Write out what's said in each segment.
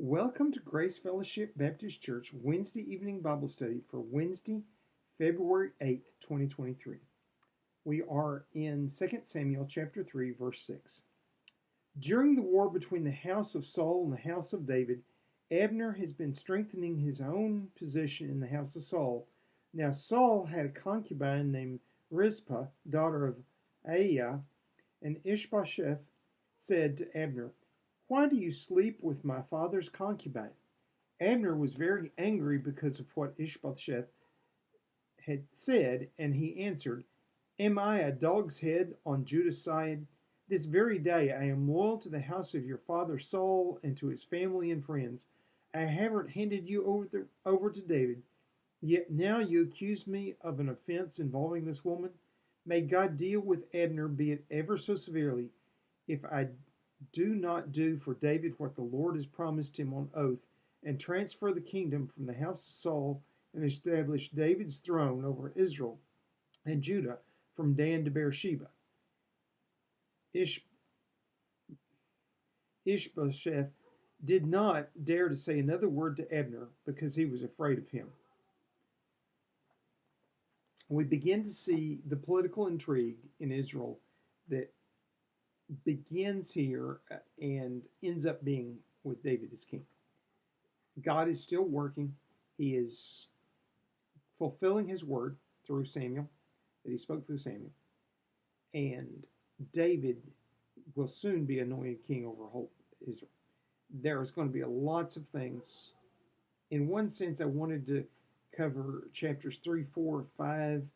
Welcome to Grace Fellowship Baptist Church Wednesday evening Bible study for Wednesday, February 8th, 2023. We are in 2 Samuel chapter 3, verse 6. During the war between the house of Saul and the house of David, Abner has been strengthening his own position in the house of Saul. Now Saul had a concubine named Rizpah, daughter of Aiah, and Ishbosheth said to Abner, "Why do you sleep with my father's concubine?" Abner was very angry because of what Ishbosheth had said, and he answered, "Am I a dog's head on Judah's side? This very day I am loyal to the house of your father Saul and to his family and friends. I haven't handed you over to David, yet now you accuse me of an offense involving this woman. May God deal with Abner, be it ever so severely, if I do not do for David what the Lord has promised him on oath, and transfer the kingdom from the house of Saul, and establish David's throne over Israel and Judah from Dan to Beersheba." Ishbosheth did not dare to say another word to Abner because he was afraid of him. We begin to see the political intrigue in Israel that begins here and ends up being with David as king. God is still working. He is fulfilling his word through Samuel, that he spoke through Samuel. And David will soon be anointed king over whole Israel. There is going to be lots of things. In one sense, I wanted to cover chapters 3, 4, 5,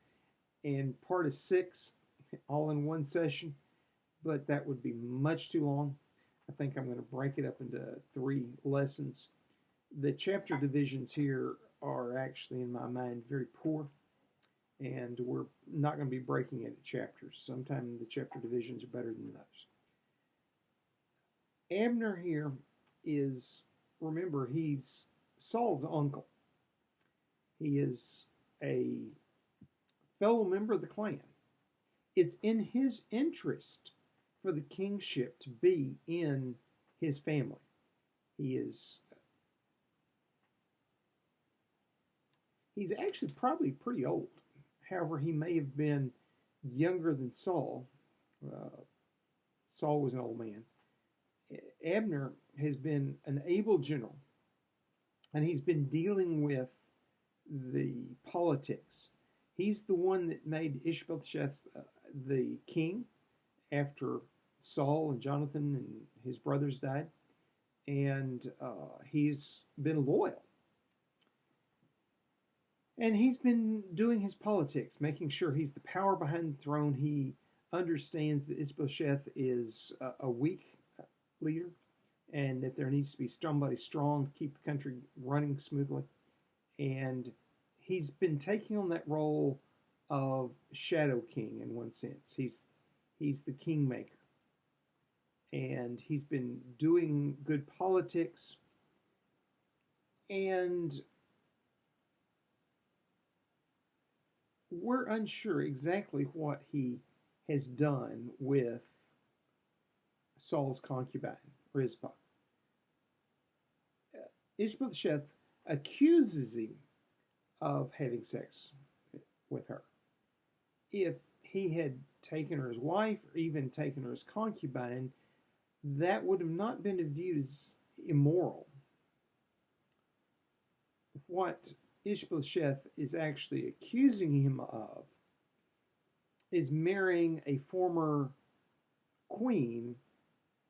and part of 6 all in one session, but that would be much too long. I think I'm going to break it up into 3 lessons. The chapter divisions here are actually, in my mind, very poor, and we're not going to be breaking it into chapters. Sometimes the chapter divisions are better than others. Abner here is, remember, he's Saul's uncle. He is a fellow member of the clan. It's in his interest for the kingship to be in his family. He's actually probably pretty old. However, he may have been younger than Saul. Saul was an old man. Abner has been an able general, and he's been dealing with the politics. He's the one that made Ishbosheth the king after Saul and Jonathan and his brothers died, and he's been loyal. And he's been doing his politics, making sure he's the power behind the throne. He understands that Ishbosheth is a weak leader, and that there needs to be somebody strong to keep the country running smoothly. And he's been taking on that role of shadow king in one sense. He's the kingmaker. And he's been doing good politics. And we're unsure exactly what he has done with Saul's concubine, Rizpah. Ishbosheth accuses him of having sex with her. If he had taken her as wife or even taken her as concubine, that would have not been viewed as immoral. What Ishbosheth is actually accusing him of is marrying a former queen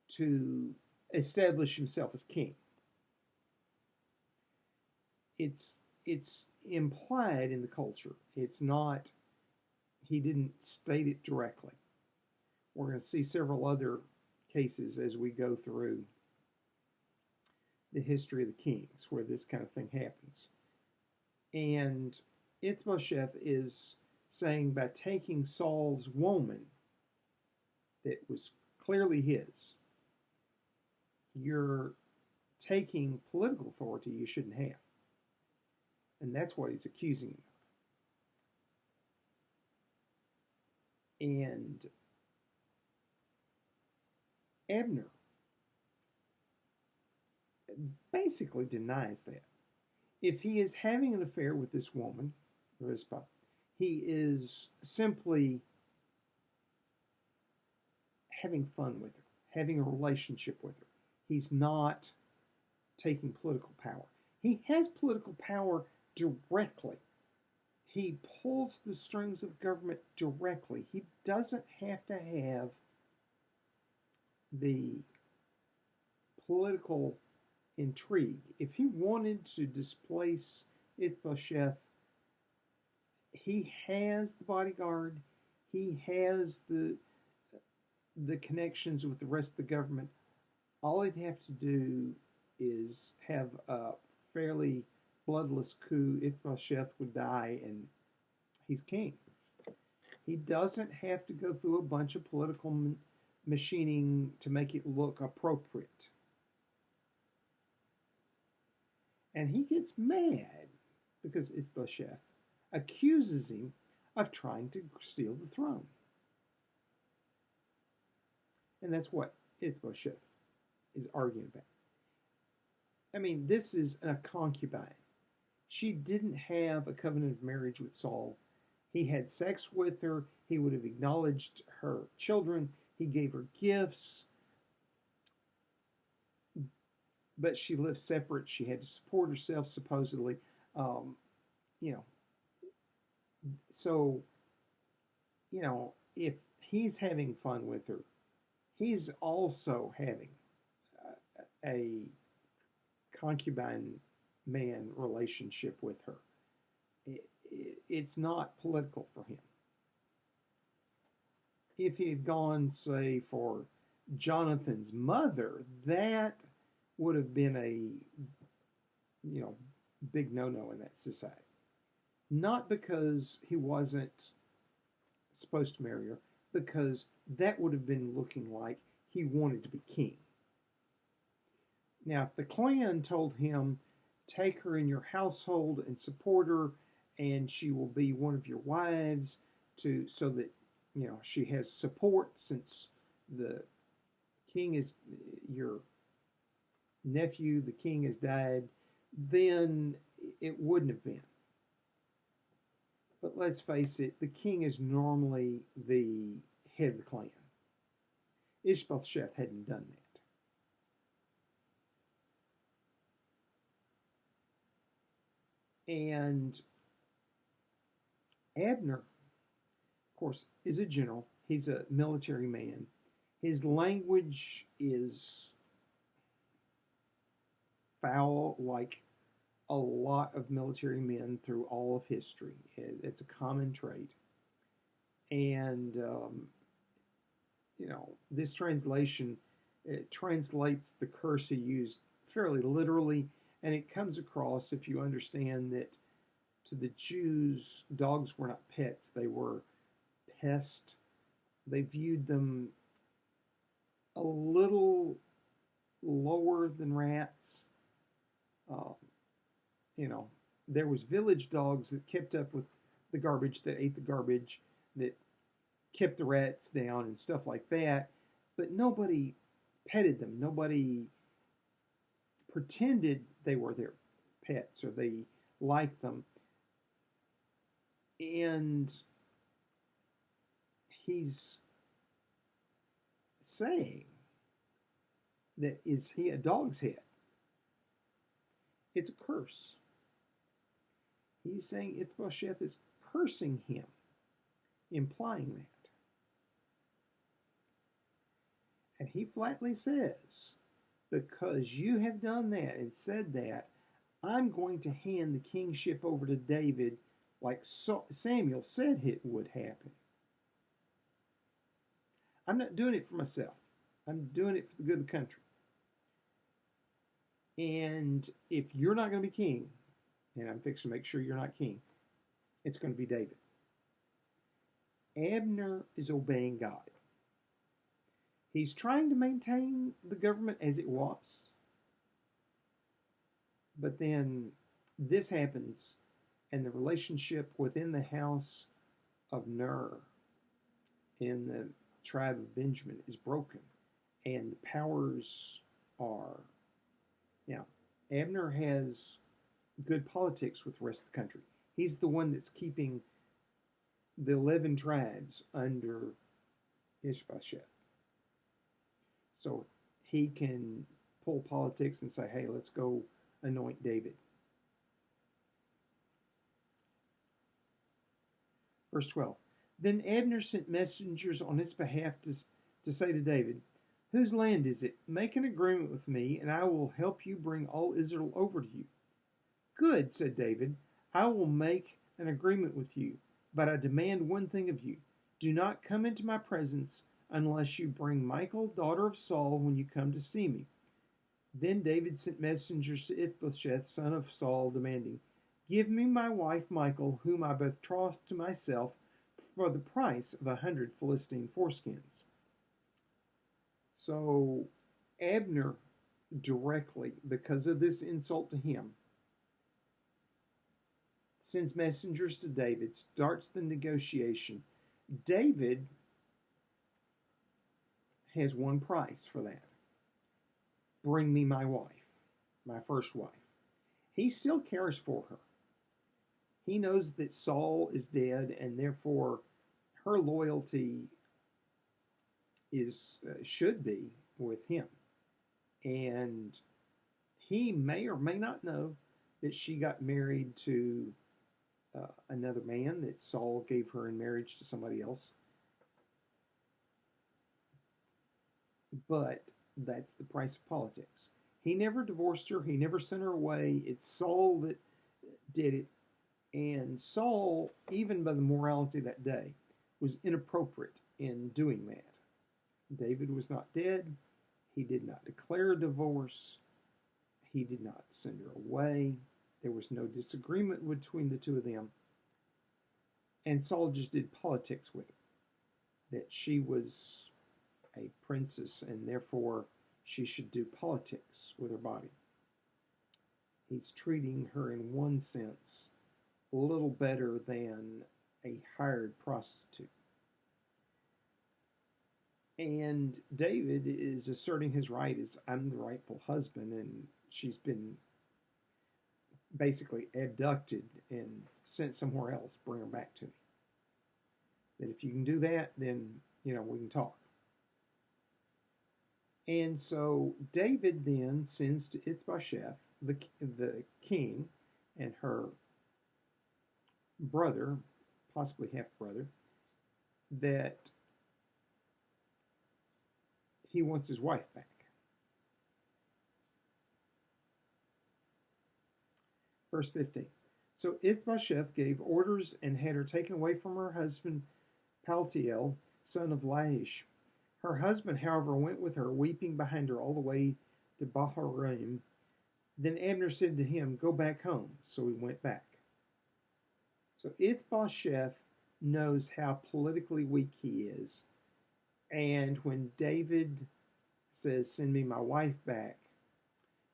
to establish himself as king. It's implied in the culture. It's not, he didn't state it directly. We're going to see several other cases as we go through the history of the kings where this kind of thing happens. And Ishbosheth is saying, by taking Saul's woman that was clearly his, you're taking political authority you shouldn't have. And that's what he's accusing him of. And Abner basically denies that. If he is having an affair with this woman, Rizpah, he is simply having fun with her, having a relationship with her. He's not taking political power. He has political power directly. He pulls the strings of government directly. He doesn't have to have the political intrigue. If he wanted to displace Ishbosheth, he has the bodyguard, he has the connections with the rest of the government. All he'd have to do is have a fairly bloodless coup. Ishbosheth would die, and he's king. He doesn't have to go through a bunch of political machining to make it look appropriate. And he gets mad because Ishbosheth accuses him of trying to steal the throne. And that's what Ishbosheth is arguing about. I mean, this is a concubine. She didn't have a covenant of marriage with Saul. He had sex with her. He would have acknowledged her children. He gave her gifts. But she lived separate. She had to support herself, supposedly. You know, so, if he's having fun with her, he's also having a concubine man relationship with her. It's not political for him. If he had gone, say, for Jonathan's mother, that would have been a big no-no in that society. Not because he wasn't supposed to marry her, because that would have been looking like he wanted to be king. Now, if the clan told him, take her in your household and support her, and she will be one of your wives, so that she has support, since the king is your nephew, the king has died, then it wouldn't have been. But let's face it, the king is normally the head of the clan. Ishbosheth hadn't done that. And Abner, of course, is a general. He's a military man. His language is foul, like a lot of military men through all of history. It's a common trait. And, this translation, it translates the curse he used fairly literally, and it comes across, if you understand that to the Jews, dogs were not pets, they were pests. They viewed them a little lower than rats. There was village dogs that kept up with the garbage, that ate the garbage, that kept the rats down and stuff like that, but nobody petted them. Nobody pretended they were their pets or they liked them. And he's saying that, is he a dog's head? It's a curse. He's saying Ishbosheth is cursing him, implying that. And he flatly says, because you have done that and said that, I'm going to hand the kingship over to David like Samuel said it would happen. I'm not doing it for myself. I'm doing it for the good of the country. And if you're not going to be king, and I'm fixing to make sure you're not king, it's going to be David. Abner is obeying God. He's trying to maintain the government as it was. But then this happens, and the relationship within the house of Ner in the tribe of Benjamin is broken, and the powers are Now, Abner has good politics with the rest of the country. He's the one that's keeping the 11 tribes under Ishbosheth. So he can pull politics and say, hey, let's go anoint David. Verse 12. Then Abner sent messengers on his behalf to say to David, whose land is it? Make an agreement with me, and I will help you bring all Israel over to you. Good, said David. I will make an agreement with you, but I demand one thing of you. Do not come into my presence unless you bring Michal, daughter of Saul, when you come to see me. Then David sent messengers to Ishbosheth, son of Saul, demanding, give me my wife Michal, whom I betrothed to myself, for the price of 100 Philistine foreskins. So Abner directly, because of this insult to him, sends messengers to David, starts the negotiation. David has one price for that. Bring me my wife, my first wife. He still cares for her. He knows that Saul is dead, and therefore her loyalty should be with him. And he may or may not know that she got married to another man, that Saul gave her in marriage to somebody else. But that's the price of politics. He never divorced her. He never sent her away. It's Saul that did it. And Saul, even by the morality of that day, was inappropriate in doing that. David was not dead. He did not declare a divorce. He did not send her away. There was no disagreement between the two of them. And Saul just did politics with her. That she was a princess and therefore she should do politics with her body. He's treating her in one sense a little better than a hired prostitute. And David is asserting his right as I'm the rightful husband, and she's been basically abducted and sent somewhere else. Bring her back to me. That if you can do that, then, we can talk. And so David then sends to Ishbosheth, the king, and her brother, possibly half-brother, that he wants his wife back. Verse 15. So Ishbosheth gave orders and had her taken away from her husband Paltiel, son of Laish. Her husband, however, went with her, weeping behind her all the way to Bahurim. Then Abner said to him, go back home. So he went back. So Ishbosheth knows how politically weak he is. And when David says, send me my wife back,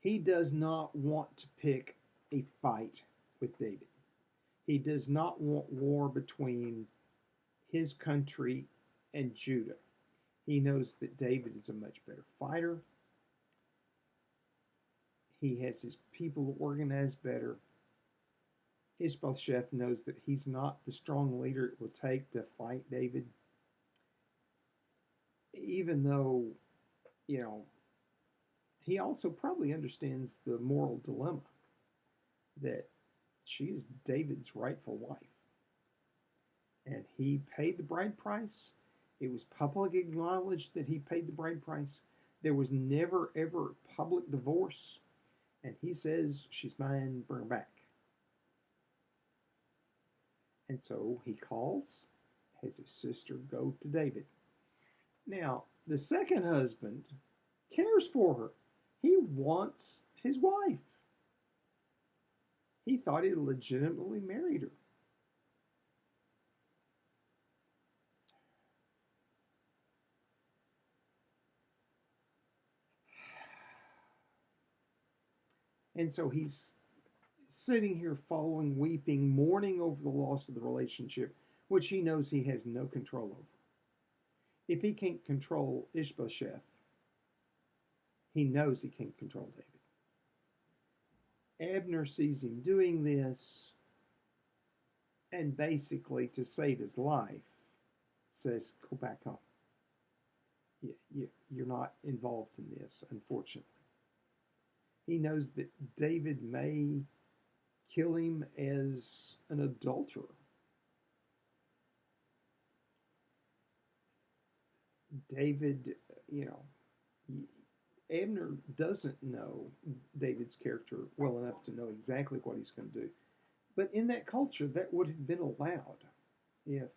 he does not want to pick a fight with David. He does not want war between his country and Judah. He knows that David is a much better fighter. He has his people organized better. Ishbosheth knows that he's not the strong leader it will take to fight David. Even though, he also probably understands the moral dilemma that she is David's rightful wife. And he paid the bride price. It was publicly acknowledged that he paid the bride price. There was never, ever public divorce. And he says, she's mine, bring her back. And so he calls, has his sister go to David. Now, the second husband cares for her. He wants his wife. He thought he legitimately married her. And so he's sitting here following, weeping, mourning over the loss of the relationship, which he knows he has no control over. If he can't control Ishbosheth, he knows he can't control David. Abner sees him doing this and basically, to save his life, says, "Go back home. You're not involved in this, unfortunately." He knows that David may kill him as an adulterer. David, you know, Abner doesn't know David's character well enough to know exactly what he's going to do. But in that culture, that would have been allowed. If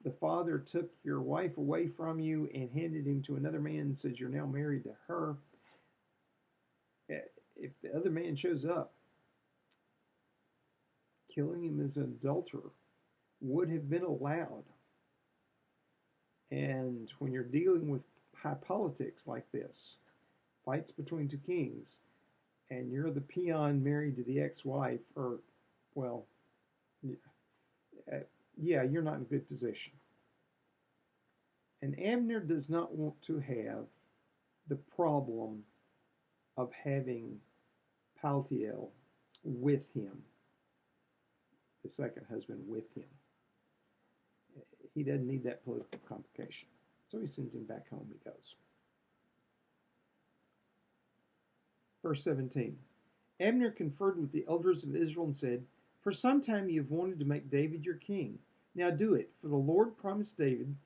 the father took your wife away from you and handed him to another man and says you're now married to her, if the other man shows up, killing him as an adulterer would have been allowed. And when you're dealing with high politics like this, fights between two kings, and you're the peon married to the ex-wife, or, well, yeah, you're not in a good position. And Abner does not want to have the problem of having Paltiel with him, the second husband with him. He doesn't need that political complication. So he sends him back home. He goes. Verse 17. Abner conferred with the elders of Israel and said, "For some time you have wanted to make David your king. Now do it, for the Lord promised David,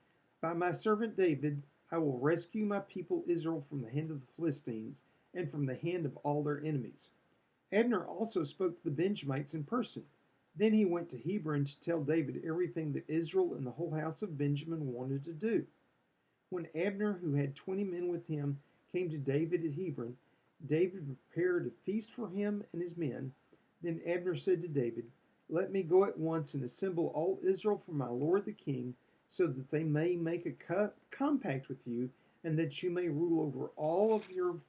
'By my servant David I will rescue my people Israel from the hand of the Philistines and from the hand of all their enemies.'" Abner also spoke to the Benjamites in person. Then he went to Hebron to tell David everything that Israel and the whole house of Benjamin wanted to do. When Abner, who had 20 men with him, came to David at Hebron, David prepared a feast for him and his men. Then Abner said to David, "Let me go at once and assemble all Israel for my lord the king, so that they may make a compact with you, and that you may rule over all of your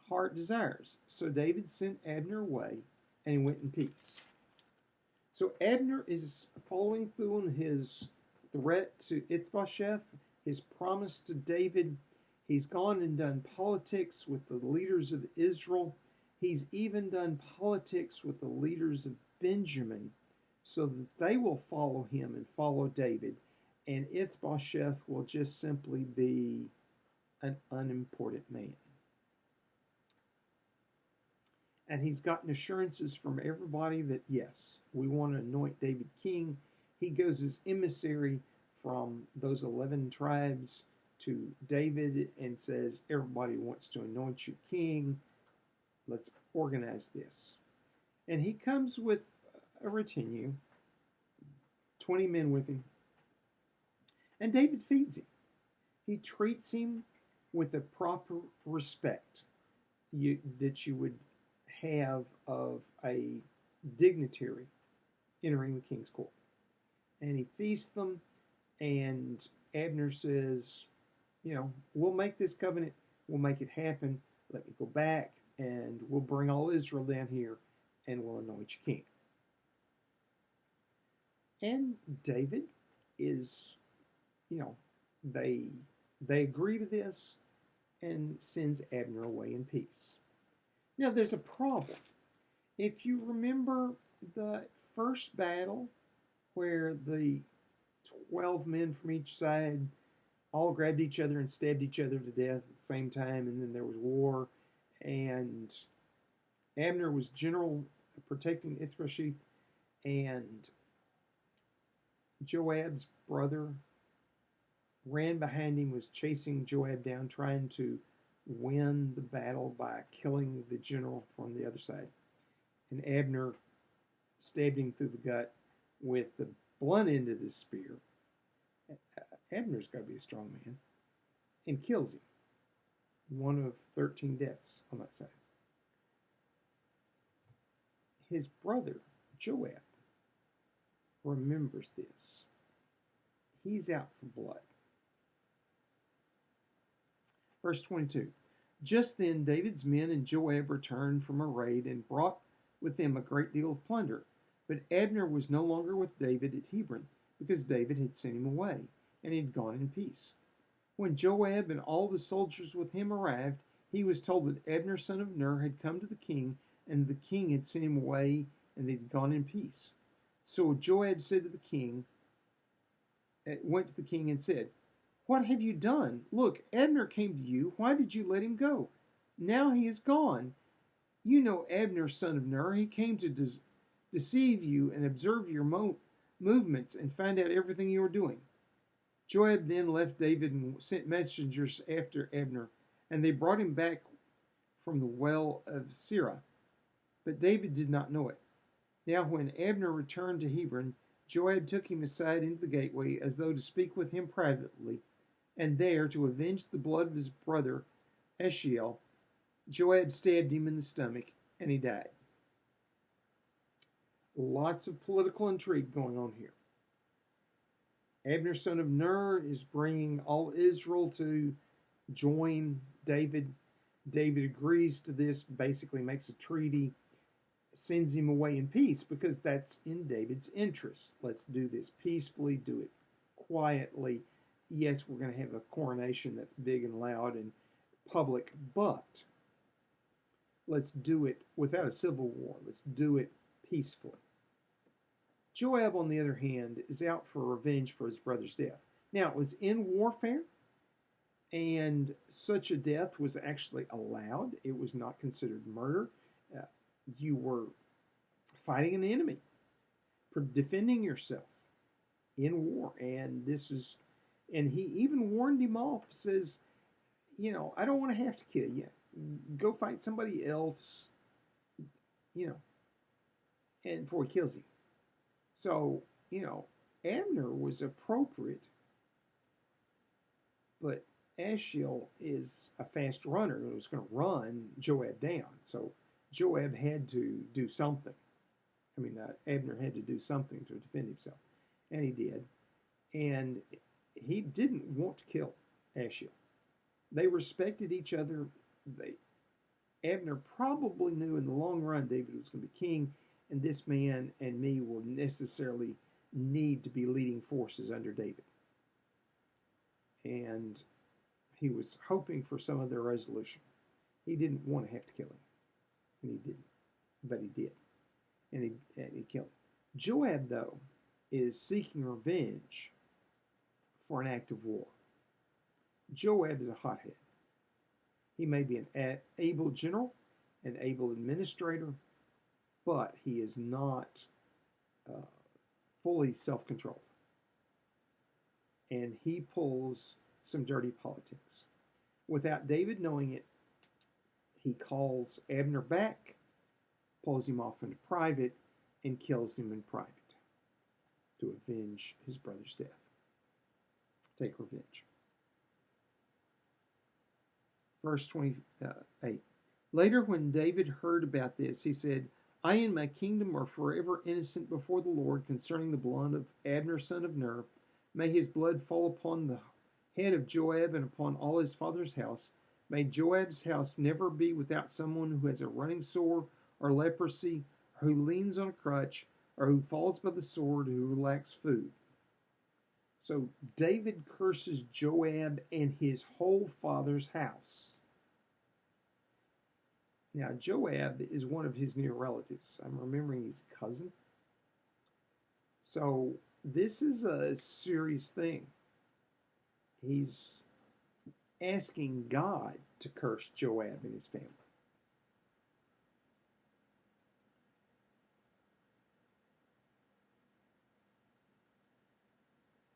heart desires." So David sent Abner away, and he went in peace. So Abner is following through on his threat to Ishbosheth, his promise to David. He's gone and done politics with the leaders of Israel. He's even done politics with the leaders of Benjamin, so that they will follow him and follow David. And Ishbosheth will just simply be an unimportant man. And he's gotten assurances from everybody that, yes, we want to anoint David king. He goes as emissary from those 11 tribes to David and says, "Everybody wants to anoint you king. Let's organize this." And he comes with a retinue, 20 men with him. And David feeds him. He treats him with the proper respect that you would have of a dignitary entering the king's court. And he feasts them, and Abner says, "We'll make this covenant, we'll make it happen. Let me go back, and we'll bring all Israel down here, and we'll anoint you king." And David is, they agree to this and sends Abner away in peace. Now, there's a problem. If you remember the first battle where the 12 men from each side all grabbed each other and stabbed each other to death at the same time, and then there was war, and Abner was general protecting Ishbosheth, and Joab's brother ran behind him, was chasing Joab down, trying to win the battle by killing the general from the other side. And Abner stabbed him through the gut with the blunt end of his spear. Abner's got to be a strong man. And kills him. One of 13 deaths on that side. His brother, Joab, remembers this. He's out for blood. Verse 22. Just then David's men and Joab returned from a raid and brought with them a great deal of plunder. But Abner was no longer with David at Hebron, because David had sent him away, and he had gone in peace. When Joab and all the soldiers with him arrived, he was told that Abner son of Ner had come to the king, and the king had sent him away, and they'd gone in peace. So Joab said to the king, went to the king and said, "What have you done? Look, Abner came to you. Why did you let him go? Now he is gone. You know Abner, son of Ner. He came to deceive you and observe your movements and find out everything you are doing." Joab then left David and sent messengers after Abner, and they brought him back from the well of Sirah. But David did not know it. Now when Abner returned to Hebron, Joab took him aside into the gateway as though to speak with him privately, and there, to avenge the blood of his brother Ashiel, Joab stabbed him in the stomach, and he died. Lots of political intrigue going on here. Abner, son of Ner, is bringing all Israel to join David. David agrees to this, basically makes a treaty, sends him away in peace because that's in David's interest. Let's do this peacefully, do it quietly. Yes, we're going to have a coronation that's big and loud and public, but let's do it without a civil war. Let's do it peacefully. Joab, on the other hand, is out for revenge for his brother's death. Now, it was in warfare, and such a death was actually allowed. It was not considered murder. You were fighting an enemy, defending yourself in war, and he even warned him off, says, I don't want to have to kill you. Go fight somebody else, and before he kills him. So, Abner was appropriate, but Ashiel is a fast runner and was going to run Joab down. So Joab had to do something. Abner had to do something to defend himself, and he did. And he didn't want to kill Ashiel. They respected each other. Abner probably knew in the long run David was going to be king, and this man and me will necessarily need to be leading forces under David. And he was hoping for some of their resolution. He didn't want to have to kill him, and he didn't, but he did, and he killed him. Joab, though, is seeking revenge for an act of war. Joab is a hothead. He may be an able general, an able administrator, but he is not fully self-controlled. And he pulls some dirty politics. Without David knowing it, he calls Abner back, pulls him off into private, and kills him in private to avenge his brother's death. Take revenge. Verse 28. Later, when David heard about this, he said, "I and my kingdom are forever innocent before the Lord concerning the blood of Abner, son of Ner. May his blood fall upon the head of Joab and upon all his father's house. May Joab's house never be without someone who has a running sore or leprosy, or who leans on a crutch, or who falls by the sword, or who lacks food." So David curses Joab and his whole father's house. Now, Joab is one of his near relatives. I'm remembering he's a cousin. So this is a serious thing. He's asking God to curse Joab and his family.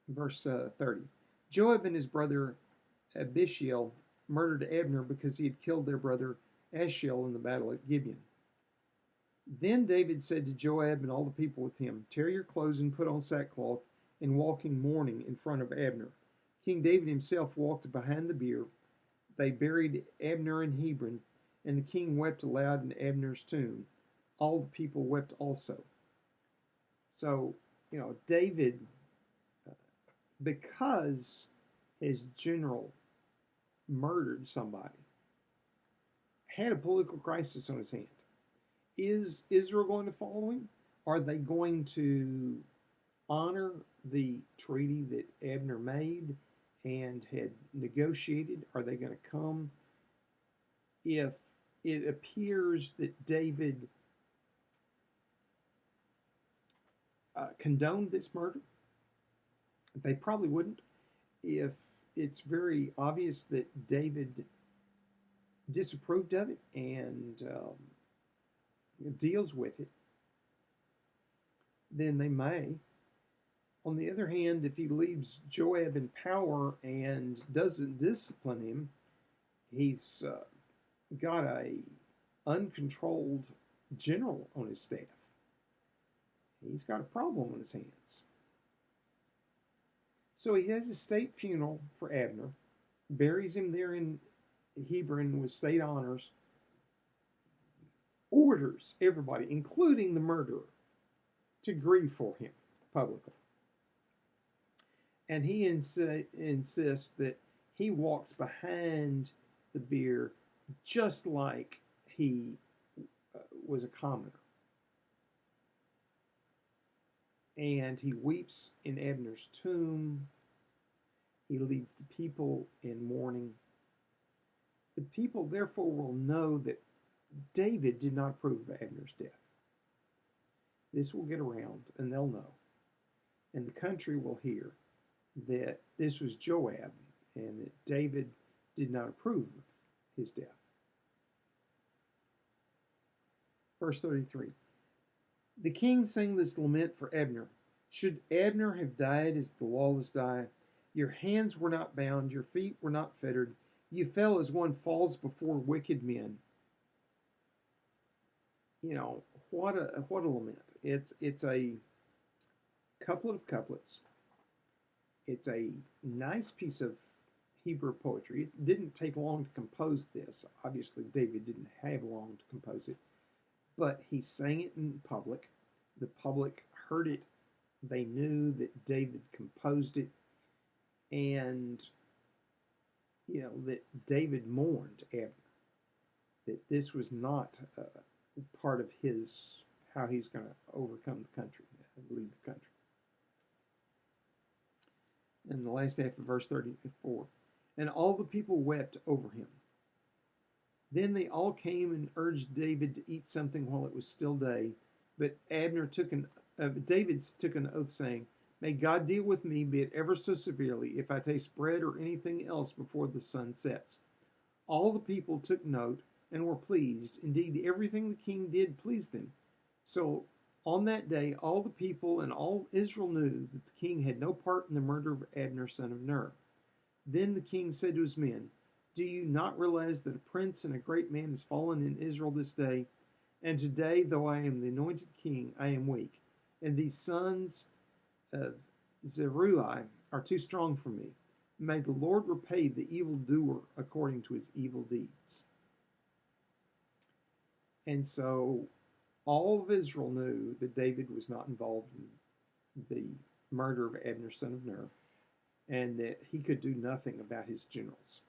Verse 30. Joab and his brother Abishai murdered Abner because he had killed their brother Ashiel in the battle at Gibeon. Then David said to Joab and all the people with him, "Tear your clothes and put on sackcloth, and walk in mourning in front of Abner." King David himself walked behind the bier. They buried Abner in Hebron, and the king wept aloud in Abner's tomb. All the people wept also. So, David, because his general murdered somebody, had a political crisis on his hand. Is Israel going to follow him? Are they going to honor the treaty that Abner made and had negotiated? Are they going to come? If it appears that David condoned this murder. They probably wouldn't if it's very obvious that David disapproved of it and deals with it. Then they may. On the other hand, if he leaves Joab in power and doesn't discipline him, he's got a uncontrolled general on his staff. He's got a problem on his hands. So he has a state funeral for Abner, buries him there in Hebron with state honors, orders everybody, including the murderer, to grieve for him publicly. And he insists that he walks behind the bier just like he was a commoner. And he weeps in Abner's tomb. He leads the people in mourning. The people therefore will know that David did not approve of Abner's death. This will get around, and they'll know. And the country will hear that this was Joab, and that David did not approve of his death. Verse 33. The king sang this lament for Abner. Should Abner have died as the lawless die? Your hands were not bound, your feet were not fettered. You fell as one falls before wicked men. You know, what a lament. It's a couplet of couplets. It's a nice piece of Hebrew poetry. It didn't take long to compose this. Obviously, David didn't have long to compose it. But he sang it in public. The public heard it. They knew that David composed it. And, you know, that David mourned Abner. That this was not part of how he's going to overcome the country, lead the country. And the last half of verse 34. And all the people wept over him. Then they all came and urged David to eat something while it was still day. But David took an oath, saying, May God deal with me, be it ever so severely, if I taste bread or anything else before the sun sets. All the people took note and were pleased. Indeed, everything the king did pleased them. So on that day, all the people and all Israel knew that the king had no part in the murder of Abner, son of Ner. Then the king said to his men, Do you not realize that a prince and a great man has fallen in Israel this day? And today, though I am the anointed king, I am weak. And these sons of Zeruiah are too strong for me. May the Lord repay the evildoer according to his evil deeds. And so all of Israel knew that David was not involved in the murder of Abner, son of Ner, and that he could do nothing about his generals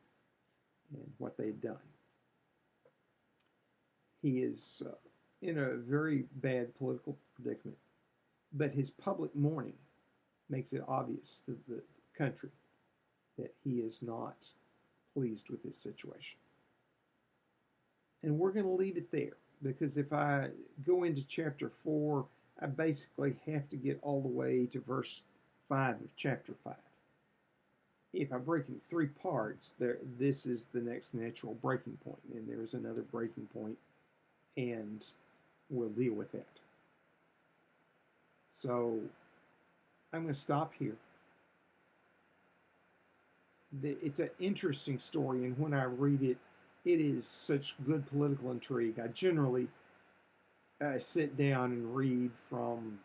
and what they had done. He is in a very bad political predicament, but his public mourning makes it obvious to the country that he is not pleased with this situation. And we're going to leave it there, because if I go into chapter 4, I basically have to get all the way to verse 5 of chapter 5. If I break it in 3 parts, this is the next natural breaking point, and there's another breaking point, and we'll deal with that. So I'm going to stop here. It's an interesting story, and when I read it, it is such good political intrigue. I generally sit down and read from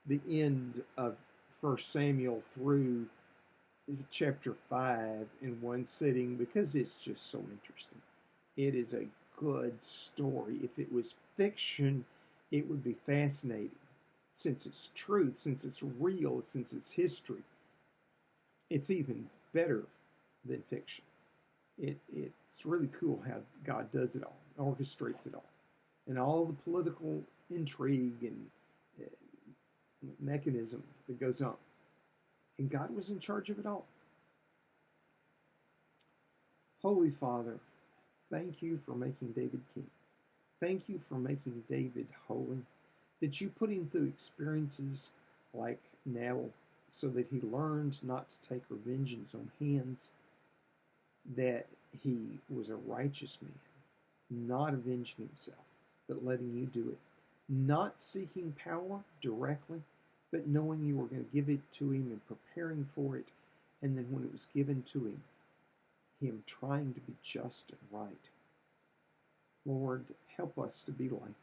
the end of 1 Samuel through chapter 5 in one sitting, because it's just so interesting. It is a good story. If it was fiction, it would be fascinating. Since it's truth, since it's real, since it's history, it's even better than fiction. It's really cool how God does it all, orchestrates it all. And all the political intrigue and mechanism that goes on. And God was in charge of it all. Holy Father, thank you for making David king. Thank you for making David holy, that you put him through experiences like Nabal so that he learned not to take revenge in his own hands, that he was a righteous man, not avenging himself, but letting you do it, not seeking power directly, but knowing you were going to give it to him and preparing for it, and then when it was given to him trying to be just and right. Lord, help us to be like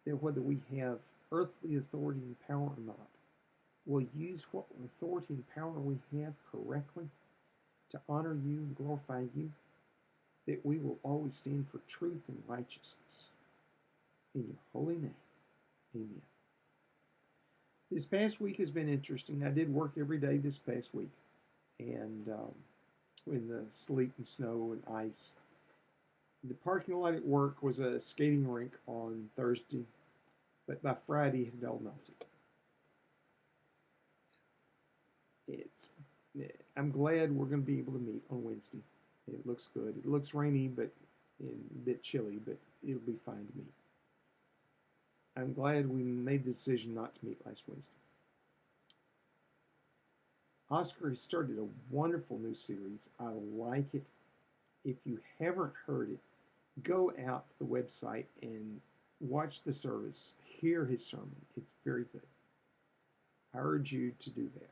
that whether we have earthly authority and power or not, we'll use what authority and power we have correctly to honor you and glorify you, that we will always stand for truth and righteousness. In your holy name, amen. This past week has been interesting. I did work every day this past week, and in the sleet and snow and ice. The parking lot at work was a skating rink on Thursday, but by Friday it had all melted. I'm glad we're going to be able to meet on Wednesday. It looks good. It looks rainy, but and a bit chilly, but it'll be fine to meet. I'm glad we made the decision not to meet last Wednesday. Oscar has started a wonderful new series. I like it. If you haven't heard it, go out to the website and watch the service. Hear his sermon. It's very good. I urge you to do that.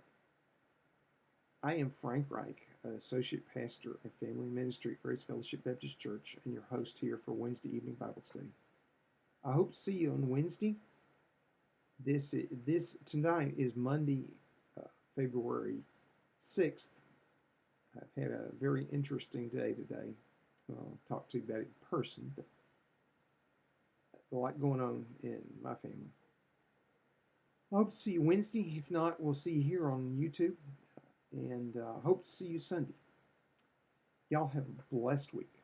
I am Frank Reich, Associate Pastor of Family Ministry at Grace Fellowship Baptist Church, and your host here for Wednesday evening Bible study. I hope to see you on Wednesday. This tonight is Monday, February 6th. I've had a very interesting day today. I'll talk to you about it in person, but a lot going on in my family. I hope to see you Wednesday. If not, we'll see you here on YouTube, and hope to see you Sunday. Y'all have a blessed week.